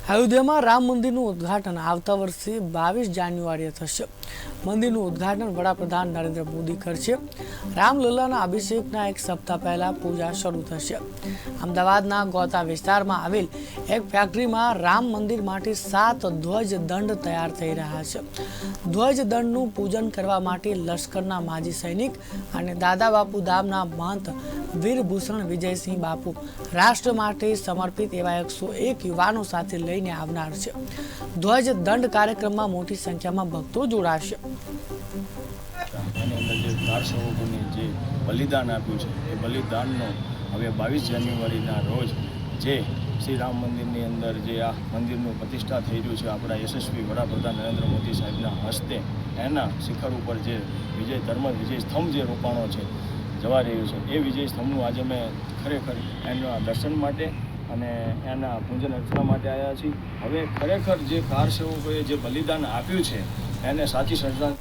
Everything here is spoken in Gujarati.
અયોધ્યામાં રામ મંદિરનું ઉદ્ઘાટન આવતા વર્ષે 22 જાન્યુઆરીએ થશે। મંદિરનું ઉદ્ઘાટન વડાપ્રધાન નરેન્દ્ર મોદી કરશે। રામલલ્લાના અભિષેકના એક સપ્તાહ પહેલા પૂજા શરૂ થશે। અમદાવાદના ગોતા વિસ્તારમાં આવેલ એક ફેક્ટરીમાં રામ મંદિર માટે 7 ધ્વજ દંડ તૈયાર થઈ રહ્યા છે। ધ્વજ દંડનું પૂજન કરવા માટે લશ્કરના માજી સૈનિક અને દાદા બાપુ ધામના મહંત વીરભૂષણ વિજયસિંહ બાપુ રાષ્ટ્ર માટે સમર્પિત એવા 101 યુવાનો સાથે લઈને આવનાર છે। ધ્વજ દંડ કાર્યક્રમમાં મોટી સંખ્યામાં ભક્તો જોડાશે। જે બલિદાન આપ્યું છે એ બલિદાનનો હવે 22 જાન્યુઆરીના રોજ જે શ્રી રામ મંદિરની અંદર જે આ મંદિરનું પ્રતિષ્ઠા થઈ રહ્યું છે આપણા યશસ્વી વડાપ્રધાન નરેન્દ્ર મોદી સાહેબના હસ્તે એના શિખર ઉપર જે વિજય સ્તંભ જે રોપાણો છે જવા રહ્યું છે એ વિજય સ્તંભનું આજે મેં ખરેખર એના દર્શન માટે અને એના પૂજન અર્ચના માટે આવ્યા છીએ। હવે ખરેખર જે કાર સેવકોએ જે બલિદાન આપ્યું છે એને સાચી શ્રદ્ધા